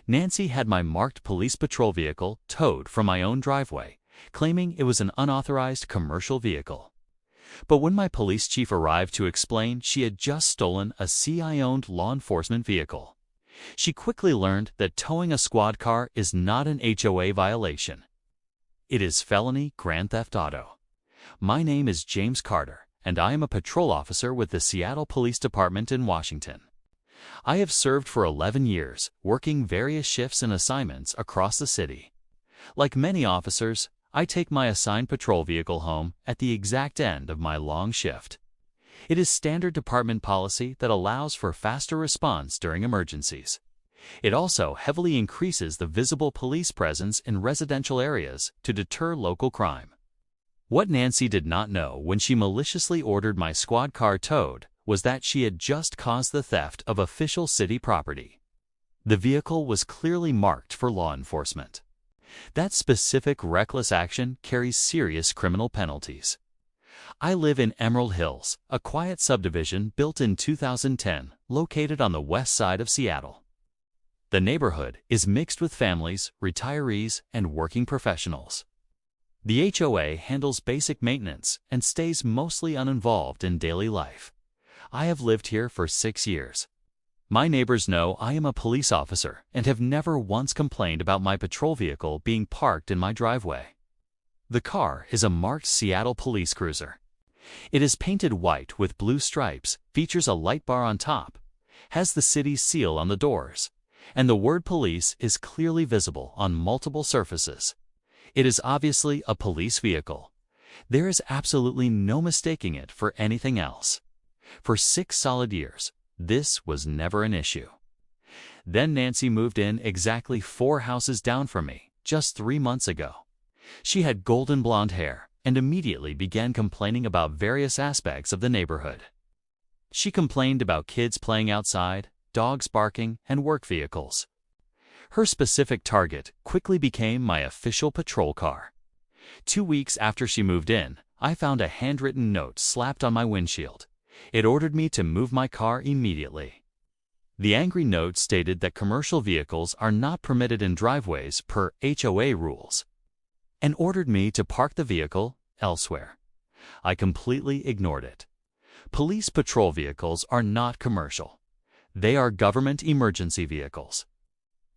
Nancy had my marked police patrol vehicle towed from my own driveway, claiming it was an unauthorized commercial vehicle. But when my police chief arrived to explain she had just stolen a CI-owned law enforcement vehicle, she quickly learned that towing a squad car is not an HOA violation. It is felony grand theft auto. My name is James Carter, and I am a patrol officer with the Seattle Police Department in Washington. I have served for 11 years, working various shifts and assignments across the city. Like many officers, I take my assigned patrol vehicle home at the exact end of my long shift. It is standard department policy that allows for faster response during emergencies. It also heavily increases the visible police presence in residential areas to deter local crime. What Nancy did not know when she maliciously ordered my squad car towed was that she had just caused the theft of official city property. The vehicle was clearly marked for law enforcement. That specific reckless action carries serious criminal penalties. I live in Emerald Hills, a quiet subdivision built in 2010, located on the west side of Seattle. The neighborhood is mixed with families, retirees, and working professionals. The HOA handles basic maintenance and stays mostly uninvolved in daily life. I have lived here for 6 years. My neighbors know I am a police officer and have never once complained about my patrol vehicle being parked in my driveway. The car is a marked Seattle police cruiser. It is painted white with blue stripes, features a light bar on top, has the city's seal on the doors, and the word police is clearly visible on multiple surfaces. It is obviously a police vehicle. There is absolutely no mistaking it for anything else. For 6 solid years, this was never an issue. Then Nancy moved in exactly 4 houses down from me, just 3 months ago. She had golden blonde hair and immediately began complaining about various aspects of the neighborhood. She complained about kids playing outside, dogs barking, and work vehicles. Her specific target quickly became my official patrol car. 2 weeks after she moved in, I found a handwritten note slapped on my windshield. It ordered me to move my car immediately. The angry note stated that commercial vehicles are not permitted in driveways per HOA rules, and ordered me to park the vehicle elsewhere. I completely ignored it. Police patrol vehicles are not commercial. They are government emergency vehicles.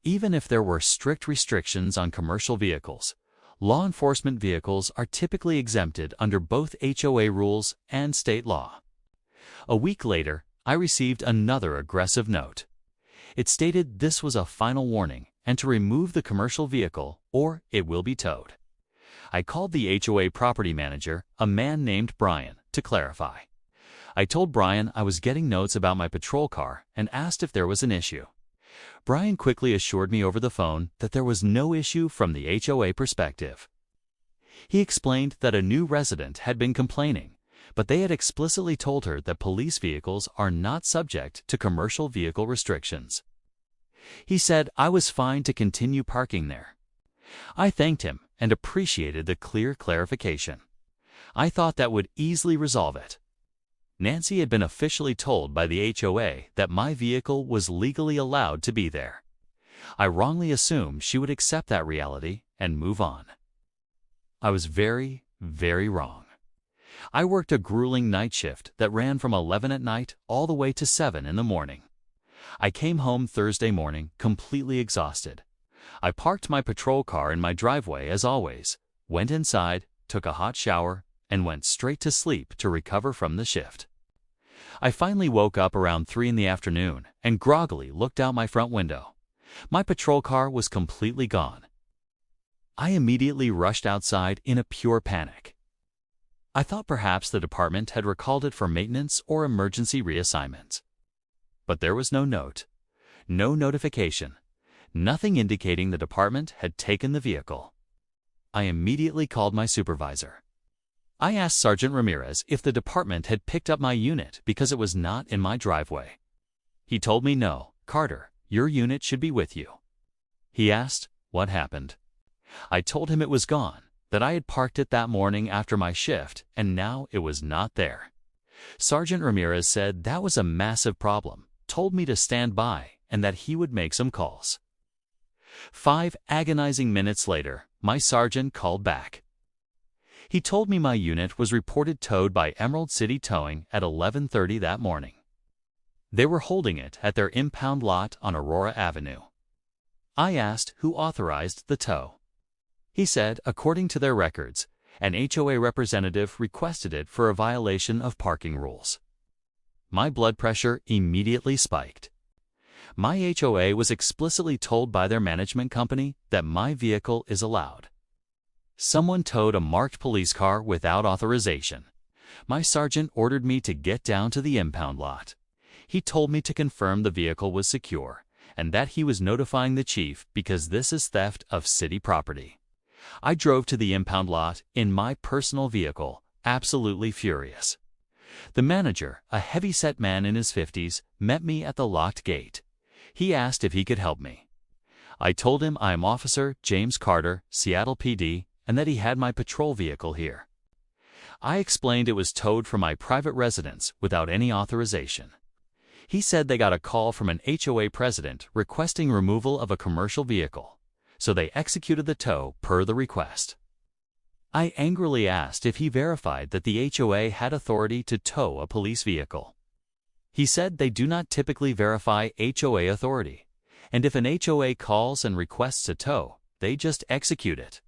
Even if there were strict restrictions on commercial vehicles, law enforcement vehicles are typically exempted under both HOA rules and state law. A week later, I received another aggressive note. It stated this was a final warning and to remove the commercial vehicle or it will be towed. I called the HOA property manager, a man named Brian, to clarify. I told Brian I was getting notes about my patrol car and asked if there was an issue. Brian quickly assured me over the phone that there was no issue from the HOA perspective. He explained that a new resident had been complaining, but they had explicitly told her that police vehicles are not subject to commercial vehicle restrictions. He said I was fine to continue parking there. I thanked him and appreciated the clear clarification. I thought that would easily resolve it. Nancy had been officially told by the HOA that my vehicle was legally allowed to be there. I wrongly assumed she would accept that reality and move on. I was very, very wrong. I worked a grueling night shift that ran from 11 at night all the way to 7 in the morning. I came home Thursday morning completely exhausted. I parked my patrol car in my driveway as always, went inside, took a hot shower, and went straight to sleep to recover from the shift. I finally woke up around 3 in the afternoon and groggily looked out my front window. My patrol car was completely gone. I immediately rushed outside in a pure panic. I thought perhaps the department had recalled it for maintenance or emergency reassignment. But there was no note, no notification, nothing indicating the department had taken the vehicle. I immediately called my supervisor. I asked Sergeant Ramirez if the department had picked up my unit because it was not in my driveway. He told me no, Carter, your unit should be with you. He asked what happened. I told him it was gone, that I had parked it that morning after my shift and now it was not there. Sergeant Ramirez said that was a massive problem, told me to stand by and that he would make some calls. 5 agonizing minutes later, my sergeant called back. He told me my unit was reported towed by Emerald City Towing at 11:30 that morning. They were holding it at their impound lot on Aurora Avenue. I asked who authorized the tow. He said, according to their records, an HOA representative requested it for a violation of parking rules. My blood pressure immediately spiked. My HOA was explicitly told by their management company that my vehicle is allowed. Someone towed a marked police car without authorization. My sergeant ordered me to get down to the impound lot. He told me to confirm the vehicle was secure and that he was notifying the chief because this is theft of city property. I drove to the impound lot in my personal vehicle, absolutely furious. The manager, a heavy-set man in his 50s, met me at the locked gate. He asked if he could help me. I told him I am Officer James Carter, Seattle PD, and that he had my patrol vehicle here. I explained it was towed from my private residence without any authorization. He said they got a call from an HOA president requesting removal of a commercial vehicle, so they executed the tow per the request. I angrily asked if he verified that the HOA had authority to tow a police vehicle. He said they do not typically verify HOA authority, and if an HOA calls and requests a tow, they just execute it.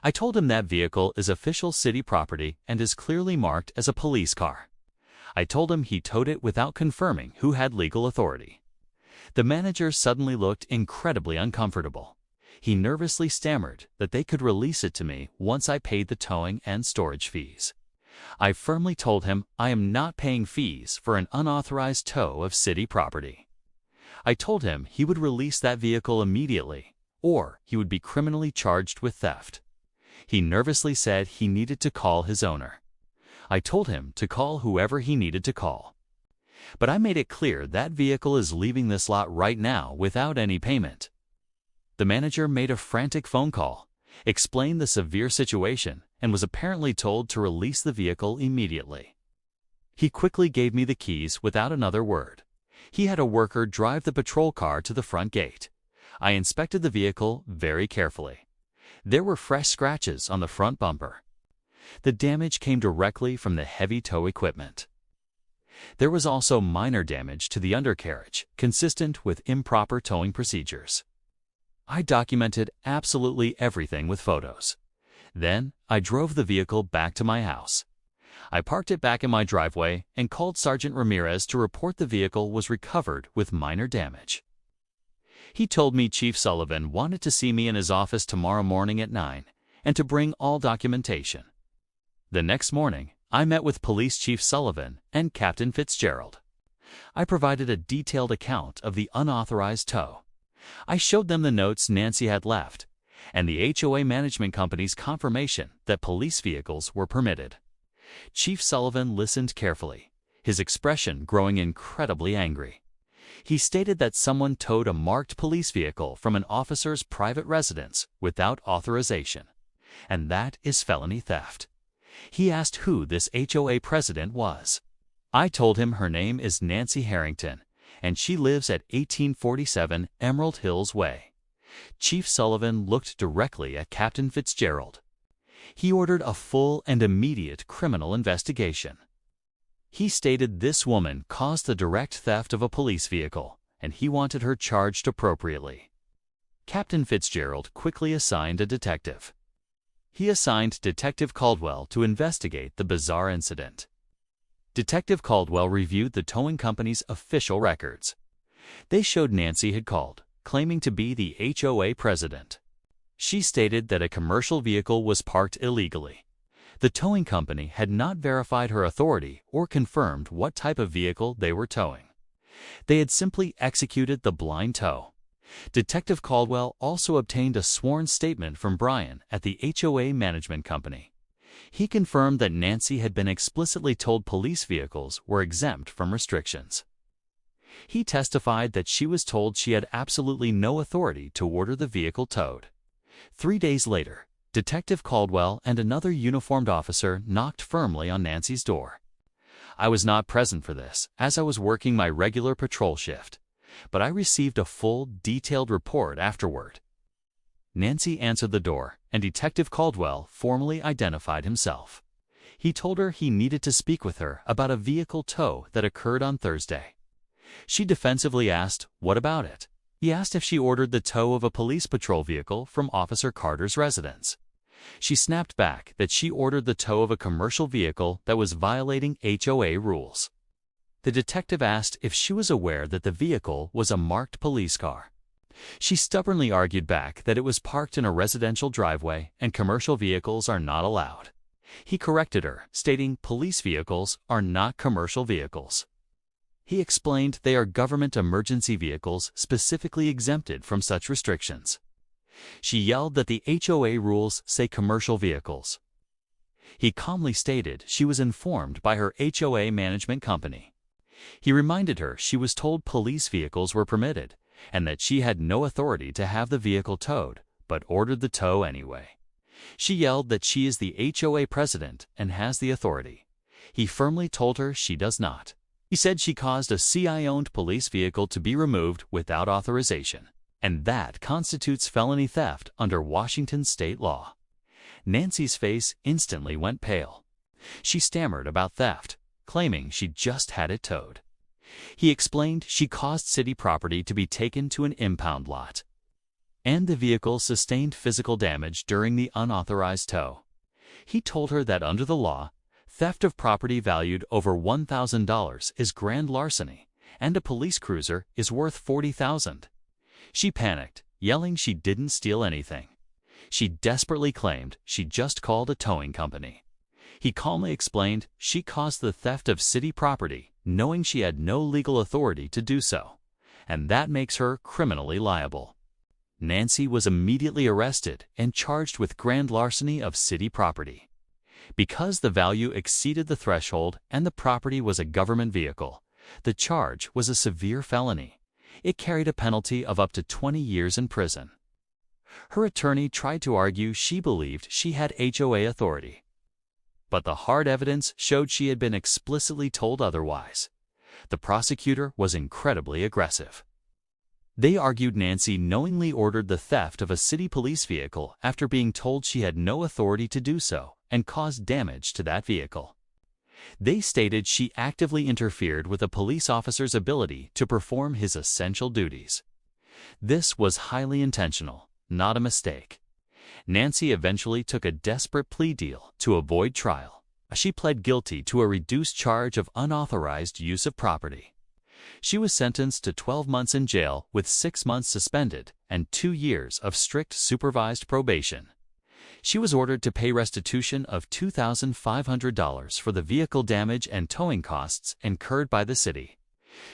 I told him that vehicle is official city property and is clearly marked as a police car. I told him he towed it without confirming who had legal authority. The manager suddenly looked incredibly uncomfortable. He nervously stammered that they could release it to me once I paid the towing and storage fees. I firmly told him I am not paying fees for an unauthorized tow of city property. I told him he would release that vehicle immediately, or he would be criminally charged with theft. He nervously said he needed to call his owner. I told him to call whoever he needed to call. But I made it clear that vehicle is leaving this lot right now without any payment. The manager made a frantic phone call, explained the severe situation, and was apparently told to release the vehicle immediately. He quickly gave me the keys without another word. He had a worker drive the patrol car to the front gate. I inspected the vehicle very carefully. There were fresh scratches on the front bumper. The damage came directly from the heavy tow equipment. There was also minor damage to the undercarriage, consistent with improper towing procedures. I documented absolutely everything with photos. Then, I drove the vehicle back to my house. I parked it back in my driveway and called Sergeant Ramirez to report the vehicle was recovered with minor damage. He told me Chief Sullivan wanted to see me in his office tomorrow morning at 9 and to bring all documentation. The next morning, I met with Police Chief Sullivan and Captain Fitzgerald. I provided a detailed account of the unauthorized tow. I showed them the notes Nancy had left and the HOA management company's confirmation that police vehicles were permitted. Chief Sullivan listened carefully, his expression growing incredibly angry. He stated that someone towed a marked police vehicle from an officer's private residence without authorization, and that is felony theft. He asked who this HOA president was. I told him her name is Nancy Harrington, and she lives at 1847 Emerald Hills Way. Chief Sullivan looked directly at Captain Fitzgerald. He ordered a full and immediate criminal investigation. He stated this woman caused the direct theft of a police vehicle, and he wanted her charged appropriately. Captain Fitzgerald quickly assigned a detective. He assigned Detective Caldwell to investigate the bizarre incident. Detective Caldwell reviewed the towing company's official records. They showed Nancy had called, claiming to be the HOA president. She stated that a commercial vehicle was parked illegally. The towing company had not verified her authority or confirmed what type of vehicle they were towing. They had simply executed the blind tow. Detective Caldwell also obtained a sworn statement from Brian at the HOA management company. He confirmed that Nancy had been explicitly told police vehicles were exempt from restrictions. He testified that she was told she had absolutely no authority to order the vehicle towed. 3 days later, Detective Caldwell and another uniformed officer knocked firmly on Nancy's door. I was not present for this, as I was working my regular patrol shift, but I received a full, detailed report afterward, Nancy answered the door, and Detective Caldwell formally identified himself. He told her he needed to speak with her about a vehicle tow that occurred on Thursday. She defensively asked, "What about it?" He asked if she ordered the tow of a police patrol vehicle from Officer Carter's residence. She snapped back that she ordered the tow of a commercial vehicle that was violating HOA rules. The detective asked if she was aware that the vehicle was a marked police car. She stubbornly argued back that it was parked in a residential driveway and commercial vehicles are not allowed. He corrected her, stating police vehicles are not commercial vehicles. He explained they are government emergency vehicles specifically exempted from such restrictions. She yelled that the HOA rules say commercial vehicles. He calmly stated she was informed by her HOA management company. He reminded her she was told police vehicles were permitted and that she had no authority to have the vehicle towed, but ordered the tow anyway. She yelled that she is the HOA president and has the authority. He firmly told her she does not. He said she caused a CI-owned police vehicle to be removed without authorization, and that constitutes felony theft under Washington state law. Nancy's face instantly went pale. She stammered about theft, claiming she just had it towed. He explained she caused city property to be taken to an impound lot, and the vehicle sustained physical damage during the unauthorized tow. He told her that under the law, theft of property valued over $1,000 is grand larceny, and a police cruiser is worth $40,000. She panicked, yelling she didn't steal anything. She desperately claimed she just called a towing company. He calmly explained she caused the theft of city property, knowing she had no legal authority to do so, and that makes her criminally liable. Nancy was immediately arrested and charged with grand larceny of city property. Because the value exceeded the threshold and the property was a government vehicle, the charge was a severe felony. It carried a penalty of up to 20 years in prison. Her attorney tried to argue she believed she had HOA authority, but the hard evidence showed she had been explicitly told otherwise. The prosecutor was incredibly aggressive. They argued Nancy knowingly ordered the theft of a city police vehicle after being told she had no authority to do so and caused damage to that vehicle. They stated she actively interfered with a police officer's ability to perform his essential duties. This was highly intentional, not a mistake. Nancy eventually took a desperate plea deal to avoid trial. She pled guilty to a reduced charge of unauthorized use of property. She was sentenced to 12 months in jail with 6 months suspended and 2 years of strict supervised probation. She was ordered to pay restitution of $2,500 for the vehicle damage and towing costs incurred by the city.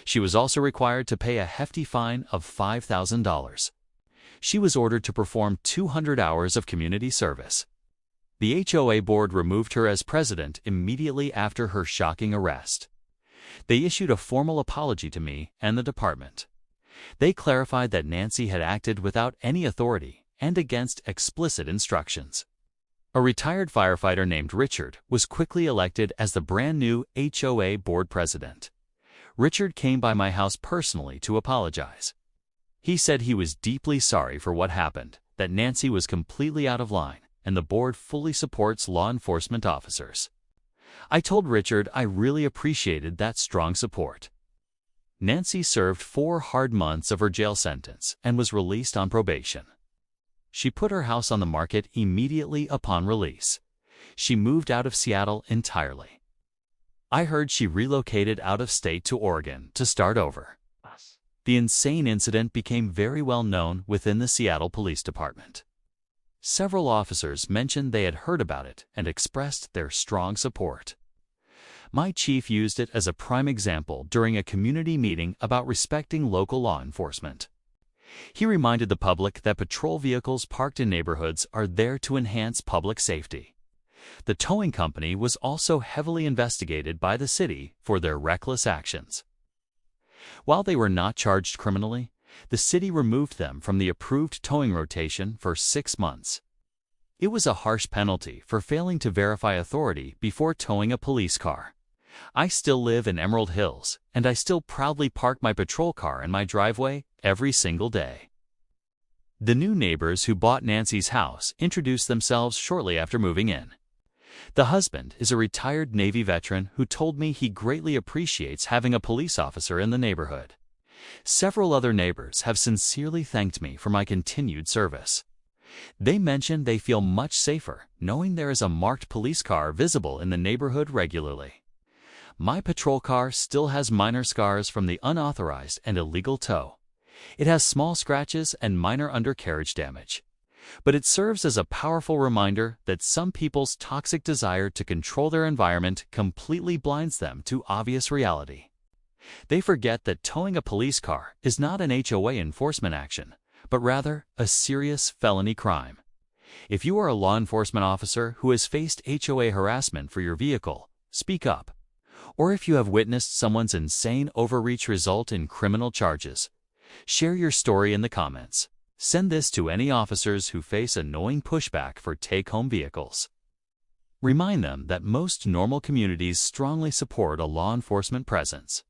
She was also required to pay a hefty fine of $5,000. She was ordered to perform 200 hours of community service. The HOA board removed her as president immediately after her shocking arrest. They issued a formal apology to me and the department. They clarified that Nancy had acted without any authority and against explicit instructions. A retired firefighter named Richard was quickly elected as the brand new HOA board president. Richard came by my house personally to apologize. He said he was deeply sorry for what happened, that Nancy was completely out of line, and the board fully supports law enforcement officers. I told Richard I really appreciated that strong support. Nancy served 4 hard months of her jail sentence and was released on probation. She put her house on the market immediately upon release. She moved out of Seattle entirely. I heard she relocated out of state to Oregon to start over. The insane incident became very well known within the Seattle Police Department. Several officers mentioned they had heard about it and expressed their strong support. My chief used it as a prime example during a community meeting about respecting local law enforcement. He reminded the public that patrol vehicles parked in neighborhoods are there to enhance public safety. The towing company was also heavily investigated by the city for their reckless actions. While they were not charged criminally, the city removed them from the approved towing rotation for 6 months. It was a harsh penalty for failing to verify authority before towing a police car. I still live in Emerald Hills, and I still proudly park my patrol car in my driveway every single day. The new neighbors who bought Nancy's house introduced themselves shortly after moving in. The husband is a retired Navy veteran who told me he greatly appreciates having a police officer in the neighborhood. Several other neighbors have sincerely thanked me for my continued service. They mention they feel much safer knowing there is a marked police car visible in the neighborhood regularly. My patrol car still has minor scars from the unauthorized and illegal tow. It has small scratches and minor undercarriage damage. But it serves as a powerful reminder that some people's toxic desire to control their environment completely blinds them to obvious reality. They forget that towing a police car is not an HOA enforcement action, but rather a serious felony crime. If you are a law enforcement officer who has faced HOA harassment for your vehicle, speak up. Or if you have witnessed someone's insane overreach result in criminal charges, share your story in the comments. Send this to any officers who face annoying pushback for take-home vehicles. Remind them that most normal communities strongly support a law enforcement presence.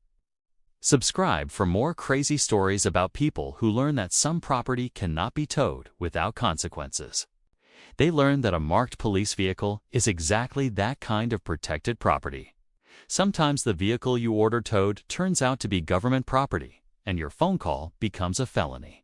Subscribe for more crazy stories about people who learn that some property cannot be towed without consequences. They learn that a marked police vehicle is exactly that kind of protected property. Sometimes the vehicle you order towed turns out to be government property, and your phone call becomes a felony.